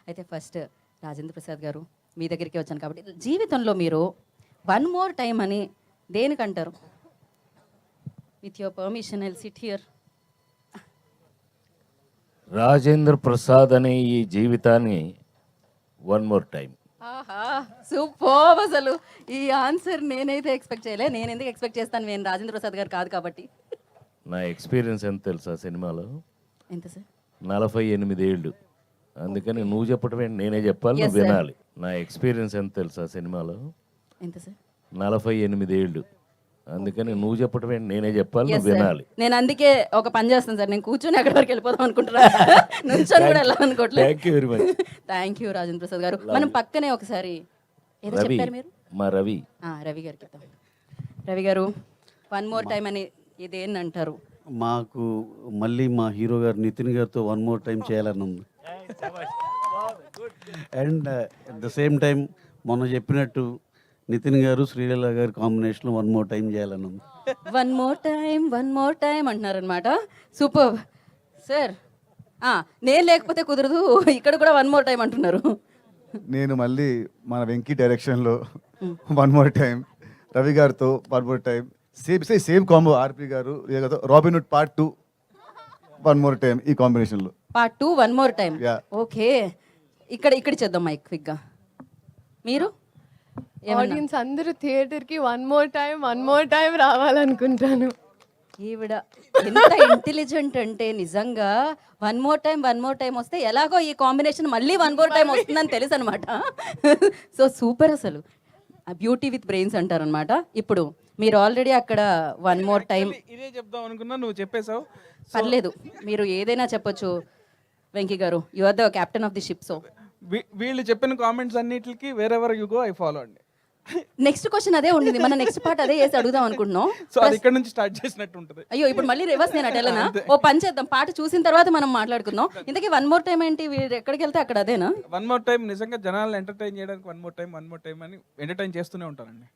అయితే ఫస్ట్ రాజేంద్ర ప్రసాద్ గారు మీ దగ్గరికి వచ్చాను కాబట్టి జీవితంలో మీరు వన్ మోర్ టైం అని దేనికంటారు? With your permission I sit here. Rajendra Prasad అనే ఈ జీవితాన్ని వన్ మోర్ టైం. ఆహా సూపర్. అసలు ఈ ఆన్సర్ నేనైతే ఎక్స్పెక్ట్ చేయలే. నేను ఎందుకు ఎక్స్పెక్ట్ చేస్తాను, నేను రాజేంద్ర ప్రసాద్ గారు కాదు కాబట్టి. నా ఎక్స్పీరియన్స్ ఎంత తెలుసా సినిమాలో? ఎంత సార్? 48 ఏళ్ళు. అందుకని నువ్వు చెప్పటం ఏంటి, నేనే చెప్పాలి, Yes, నువ్వు sir. వినాలి. నా ఎక్స్పీరియన్స్ ఎంత తెలుసా సినిమాలో? ఎంత సార్? 48 ఏళ్ళు. అందుకని నువ్వు చెప్పటం ఏంటి, నేనే చెప్పాలి, Yes, నువ్వు sir. వినాలి. నేను అందుకే ఒక పని చేస్తాను సార్, నేను కూర్చొని అక్కడి వరకు వెళ్ళిపోదాం అనుకుంటున్నా. నుంచొని కూడా వెళ్ళాలనుకోవట్లేదు. Thank you very much. Thank you Rajendra Prasad garu. మనం పక్కనే ఒకసారి ఏదో రవి, చెప్పారు మీరు. మా రవి. రవి గారికి ఇద్దాం. రవి గారు వన్ మోర్ టైం అని ఇదేంటి అంటారు? మాకు మళ్ళీ మా హీరో గారు నితిన్ గారితో వన్ మోర్ టైం చేయాలని ఉంది. And at the same time మొన్న చెప్పినట్టు నితిన్ గారు శ్రీలీల గారి కాంబినేషన్లో వన్ మోర్ టైం చేయాలని ఉంది. వన్ మోర్ టైం అంటున్నారనమాట. Super sir. నేను లేకపోతే కుదరదు, ఇక్కడ కూడా వన్ మోర్ టైం అంటున్నారు. నేను మళ్ళీ మన వెంకీ డైరెక్షన్లో వన్ మోర్ టైం, రవి గారితో one more time, same combo RP garu Robin Hood part 2 one more time, ఈ కాంబినేషన్లో part 2 one more time. Yeah. Okay, ఇక్కడ చేద్దాం మైక్ క్విక్గా. మీరు ఆడియన్స్ అందరూ థియేటర్కి వన్ మోర్ టైం రావాలనుకుంటాను. ఈవిడ ఎంత ఇంటెలిజెంట్ అంటే నిజంగా వన్ మోర్ టైం వస్తే ఎలాగో ఈ కాంబినేషన్ మళ్ళీ వన్ మోర్ టైం వస్తుందని తెలుసు అనమాట. So super. అసలు బ్యూటీ విత్ బ్రెయిన్స్ అంటారనమాట. ఇప్పుడు మీరు ఆల్రెడీ అక్కడ వన్ మోర్ టైం ఇదే చెప్దాం అనుకున్నా, నువ్వు చెప్పేశావు. పర్లేదు, మీరు ఏదైనా చెప్పొచ్చు వెంకీ గారు. You are the captain of the ship. So వీళ్ళు చెప్పిన కామెంట్స్ అన్నిటికి wherever you go I follow అండి. నెక్స్ట్ క్వశ్చన్ అదే ఉండింది, మన నెక్స్ట్ పార్ట్ అదే వేసి అడుగుదాం అనుకుంటున్నాం. సో అది ఇక్కడ నుంచి స్టార్ట్ చేసినట్టు ఉంటుంది. అయ్యో ఇప్పుడు మళ్ళీ రివర్స్ నేను అటెలనా? ఓ పని చేద్దాం, పాట చూసిన తర్వాత మనం మాట్లాడుకుందాం. ఇంతకీ వన్ మోర్ టైం ఏంటి? వీరు ఎక్కడికి వెళ్తే అక్కడ అదేనా? వన్ మోర్ టైం నిజంగా జనాలను ఎంటర్టైన్ చేయడానికి వన్ మోర్ టైం అని ఎంటర్టైన్ చేస్తూనే ఉంటానండి.